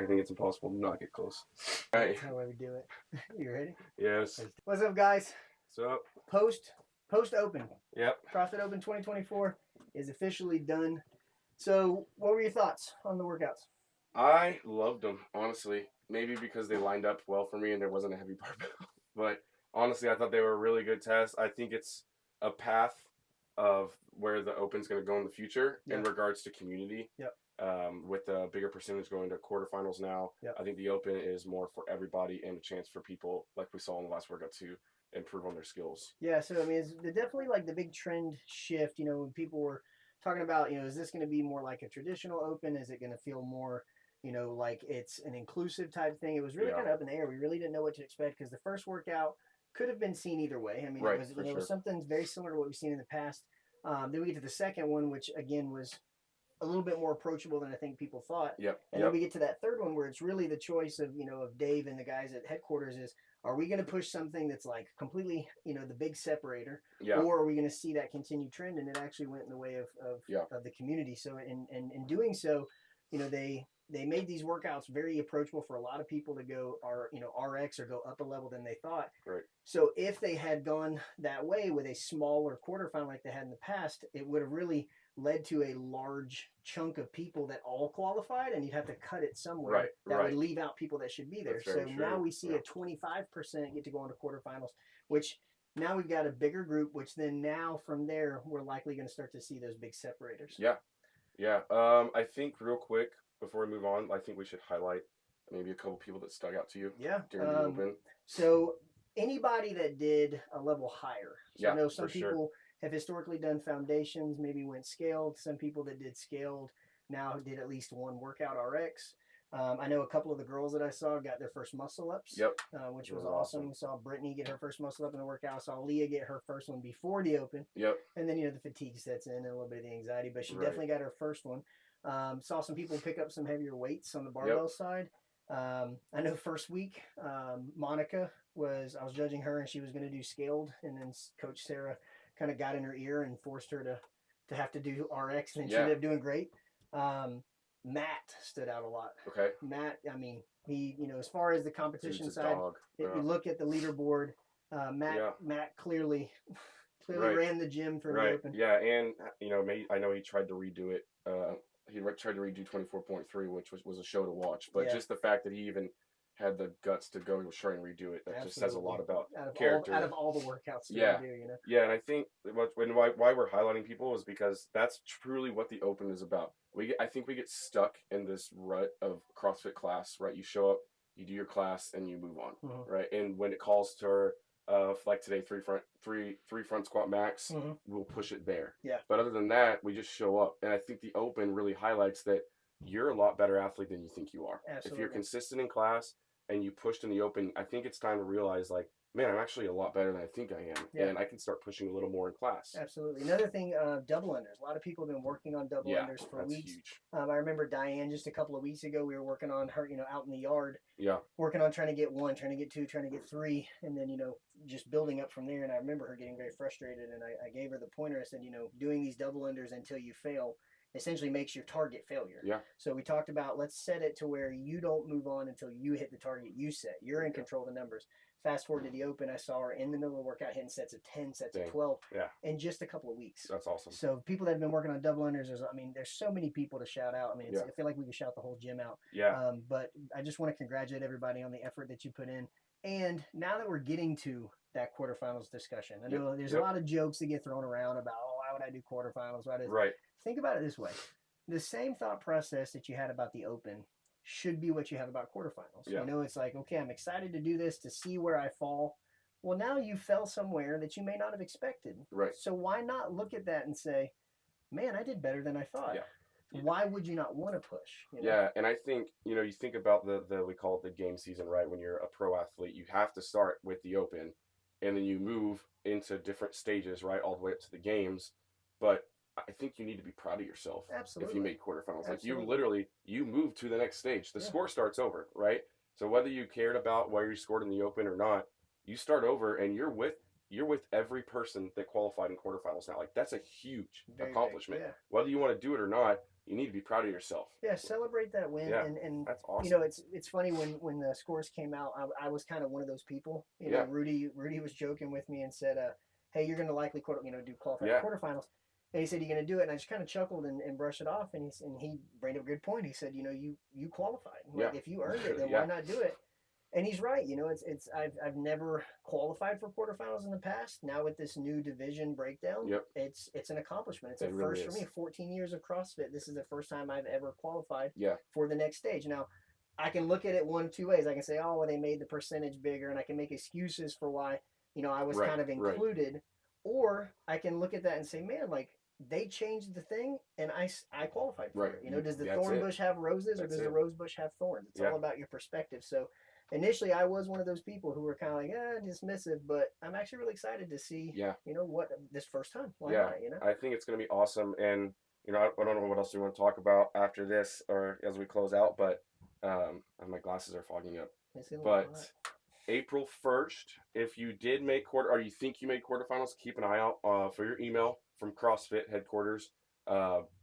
I think it's impossible to not get close. All right. That's how I would do it. You ready? Yes. What's up, guys? So, Post Open. yep. CrossFit Open 2024 is officially done. So, what were your thoughts on the workouts? I loved them, honestly. Maybe because they lined up well for me and there wasn't a heavy barbell. But honestly, I thought they were a really good test. I think it's a path of where the Open's going to go in the future in regards to community. Yep. With a bigger percentage going to quarterfinals now, I think the Open is more for everybody and a chance for people, like we saw in the last workout, to improve on their skills. Yeah, so I mean, it's definitely like the big trend shift. You know, when people were talking about, you know, is this going to be more like a traditional Open? Is it going to feel more, you know, like it's an inclusive type thing? It was really kind of up in the air. We really didn't know what to expect because the first workout could have been seen either way. I mean, it was something very similar to what we've seen in the past. Then we get to the second one, which again was a little bit more approachable than I think people thought. And then we get to that third one where it's really the choice of, you know, of Dave and the guys at headquarters is, are we going to push something that's like completely, you know, the big separator, or are we going to see that continued trend? And it actually went in the way of the community. So in doing so, you know, they made these workouts very approachable for a lot of people to go RX or go up a level than they thought. Right. So if they had gone that way with a smaller quarterfinal like they had in the past, it would have really led to a large chunk of people that all qualified, and you'd have to cut it somewhere that would leave out people that should be there. So now we see a 25% get to go into quarterfinals, which now we've got a bigger group, which then now from there, we're likely going to start to see those big separators. Yeah. I think real quick, before we move on, I think we should highlight maybe a couple people that stuck out to you during the Open. So anybody that did a level higher. So I know some people have historically done foundations, maybe went scaled. Some people that did scaled now did at least one workout RX. I know a couple of the girls that I saw got their first muscle ups, which was awesome. We saw Brittany get her first muscle up in the workout. I saw Leah get her first one before the Open. And then, you know, the fatigue sets in and a little bit of the anxiety, but she definitely got her first one. Saw some people pick up some heavier weights on the barbell side. I know first week, Monica I was judging her and she was going to do scaled, and then Coach Sarah kind of got in her ear and forced her to have to do RX, and then she ended up doing great. Matt stood out a lot. Okay. Matt, I mean, he, you know, as far as the competition side, if you look at the leaderboard, Matt clearly ran the gym for the Open. Yeah, and you know, I know he tried to redo it. He tried to redo 24.3, which was a show to watch. But just the fact that he even had the guts to go try and redo it, that just says a lot about character. Out of all the workouts that we do, you know. Yeah, and I think why we're highlighting people is because that's truly what the Open is about. I think we get stuck in this rut of CrossFit class, right? You show up, you do your class, and you move on, right? And when it calls to like today, three front squat max, we'll push it there. Yeah. But other than that, we just show up, and I think the Open really highlights that you're a lot better athlete than you think you are. Absolutely. If you're consistent in class and you pushed in the Open, I think it's time to realize, like, man, I'm actually a lot better than I think I am, and I can start pushing a little more in class. Absolutely. Another thing, double unders. A lot of people have been working on double unders for weeks. Huge. I remember Diane just a couple of weeks ago, we were working on her, you know, out in the yard. Yeah. Working on trying to get one, trying to get two, trying to get three, and then, you know, just building up from there. And I remember her getting very frustrated, and I gave her the pointer. I said, you know, doing these double unders until you fail essentially makes your target failure. Yeah. So we talked about, let's set it to where you don't move on until you hit the target you set. You're in control of the numbers. Fast forward to the Open, I saw her in the middle of the workout hitting sets of 10, sets of 12 in just a couple of weeks. That's awesome. So people that have been working on double unders, there's so many people to shout out. I mean, I feel like we could shout the whole gym out. Yeah. But I just want to congratulate everybody on the effort that you put in. And now that we're getting to that quarterfinals discussion, I know there's a lot of jokes that get thrown around about, why would I do quarterfinals? Right. Think about it this way. The same thought process that you had about the Open should be what you have about quarterfinals. You know, it's like, okay, I'm excited to do this to see where I fall. Well, now you fell somewhere that you may not have expected. Right. So why not look at that and say, man, I did better than I thought. Yeah. Why would you not want to push? You know? Yeah, and I think, you know, you think about the we call it the game season, right? When you're a pro athlete, you have to start with the Open, and then you move into different stages, right, all the way up to the games. But I think you need to be proud of yourself. Absolutely. If you make quarterfinals. Absolutely. Like you move to the next stage. The score starts over, right? So whether you cared about where you scored in the Open or not, you start over and you're with every person that qualified in quarterfinals now. Like, that's a huge accomplishment. Big, Whether you want to do it or not, you need to be proud of yourself. Yeah, celebrate that win. Yeah, And that's awesome. you know, it's funny when the scores came out, I was kind of one of those people. You know, Yeah. Rudy was joking with me and said, "Hey, you're going to likely do qualify Yeah. for quarterfinals." And he said, "You're going to do it." And I just kind of chuckled and brushed it off. And he brought up a good point. He said, "You know, you qualified. Like Yeah. if you earned it, then Yeah. why not do it?" And he's right. You know, it's I've never qualified for quarterfinals in the past. Now with this new division breakdown, Yep. it's an accomplishment. It's It a really first for is. me. 14 years of CrossFit. This is the first time I've ever qualified Yeah. for the next stage. Now, I can look at it one of two ways. I can say, oh, well, they made the percentage bigger, and I can make excuses for why I was Right, kind of right. included, or I can look at that and say, man, like they changed the thing, and I qualified for Right. it. You know, does the That's thorn it. bush have roses, or That's does the it. rose bush have thorns? It's Yeah. all about your perspective. So initially I was one of those people who were kind of like dismissive, but I'm actually really excited to see Yeah. what this first time. Why Yeah. not? I think it's going to be awesome. And, I don't know what else we want to talk about after this or as we close out, but my glasses are fogging up. But April 1st, if you did make or you think you made quarterfinals, keep an eye out for your email from CrossFit headquarters.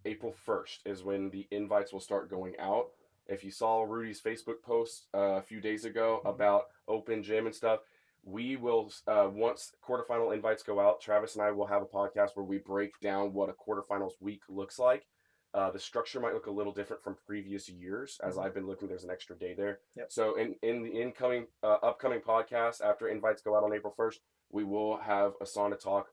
April 1st is when the invites will start going out. If you saw Rudy's Facebook post a few days ago about open gym and stuff, we will, once quarterfinal invites go out, Travis and I will have a podcast where we break down what a quarterfinals week looks like. The structure might look a little different from previous years. As I've been looking, there's an extra day there. Yep. So in the upcoming podcast, after invites go out on April 1st, we will have a sauna talk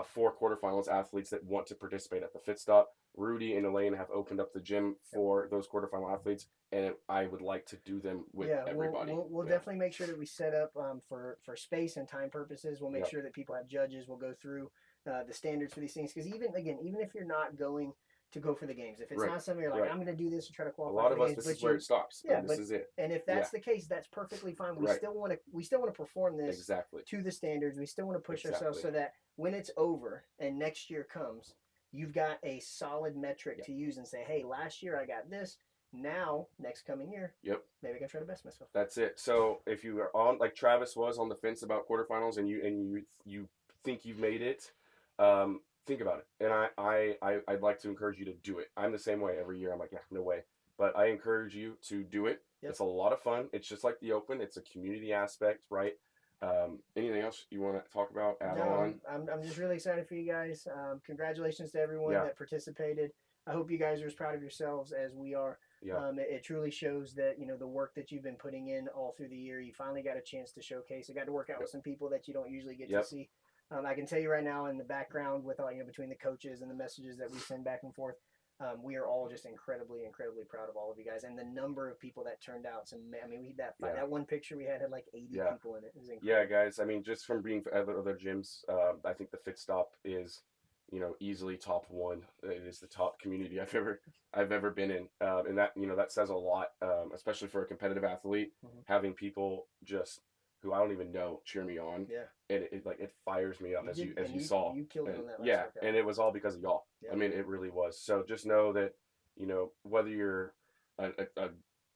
for quarterfinals athletes that want to participate at the Fit Stop. Rudy and Elaine have opened up the gym for those quarterfinal athletes, and I would like to do them with everybody. We'll definitely make sure that we set up for space and time purposes. We'll make sure that people have judges. We'll go through the standards for these things, because even if you're not going to go for the games, if it's not something you're like, I'm going to do this to try to qualify. A lot for of the us, games, this is where it stops. Yeah, this is it. And if that's the case, that's perfectly fine. We still want to perform this to the standards. We still want to push ourselves so that when it's over and next year comes, you've got a solid metric to use and say, hey, last year I got this. Now, next coming year, maybe I can try to best myself. That's it. So if you are on, like Travis was on the fence about quarterfinals, and you think you've made it, think about it. And I'd like to encourage you to do it. I'm the same way every year. I'm like, yeah, no way. But I encourage you to do it. It's a lot of fun. It's just like the Open. It's a community aspect, right? Anything else you want to talk about? Add on? I'm just really excited for you guys. Congratulations to everyone that participated. I hope you guys are as proud of yourselves as we are. Yeah. It truly shows that the work that you've been putting in all through the year. You finally got a chance to showcase. I got to work out with some people that you don't usually get to see. I can tell you right now, in the background, with all between the coaches and the messages that we send back and forth, we are all just incredibly, incredibly proud of all of you guys, and the number of people that turned out. So, I mean, that one picture we had like 80 people in it. It was incredible. Yeah, guys. I mean, just from being for other gyms, I think the Fit Stop is, easily top one. It is the top community I've ever been in, and that that says a lot, especially for a competitive athlete. Having people just who I don't even know cheer me on. Yeah. And it fires me up, as you saw. You killed it on that last workout. workout. And it was all because of y'all. Yeah. I mean, it really was. So just know that, whether you're a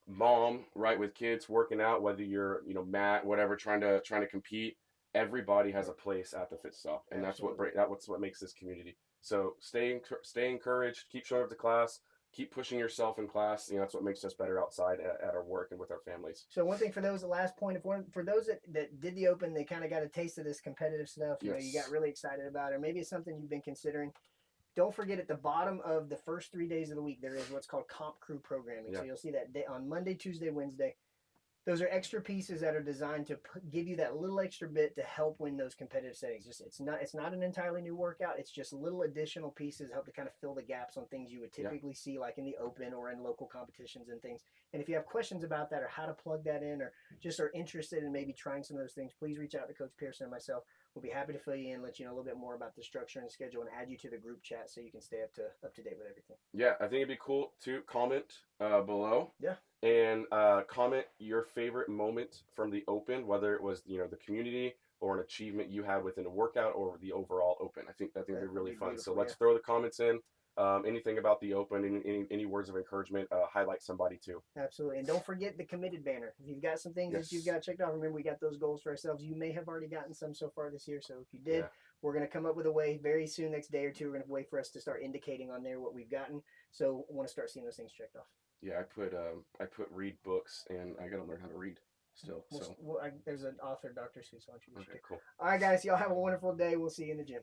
mom, right, with kids working out, whether you're, Matt, whatever, trying to compete, everybody has a place at the Fit Stop. And that's what makes this community. So stay encouraged, keep showing up to class. Keep pushing yourself in class. That's what makes us better outside at our work and with our families. So one thing for those, the last point, for those that did the Open, they kind of got a taste of this competitive stuff. You got really excited about it, or maybe it's something you've been considering. Don't forget, at the bottom of the first 3 days of the week, there is what's called Comp Crew programming. Yeah. So you'll see that day on Monday, Tuesday, Wednesday. Those are extra pieces that are designed to give you that little extra bit to help win those competitive settings. It's not an entirely new workout. It's just little additional pieces help to kind of fill the gaps on things you would typically see, like in the Open or in local competitions and things. And if you have questions about that, or how to plug that in, or just are interested in maybe trying some of those things, please reach out to Coach Pearson and myself. We'll be happy to fill you in, let you know a little bit more about the structure and schedule, and add you to the group chat so you can stay up to date with everything. Yeah, I think it'd be cool to comment below. Yeah. And comment your favorite moment from the Open, whether it was the community or an achievement you had within a workout or the overall Open. I think they're really fun. So let's throw the comments in. Anything about the Open, any words of encouragement, highlight somebody too. Absolutely. And don't forget the committed banner. If you've got some things that you've got checked off, remember we got those goals for ourselves. You may have already gotten some so far this year. So if you did, we're going to come up with a way very soon, next day or two. We're going to wait for us to start indicating on there what we've gotten. So I want to start seeing those things checked off. Yeah, I put read books, and I got to learn how to read still. So There's an author, Dr. Seuss. I want you to share. okay, cool. All right, guys. Y'all have a wonderful day. We'll see you in the gym.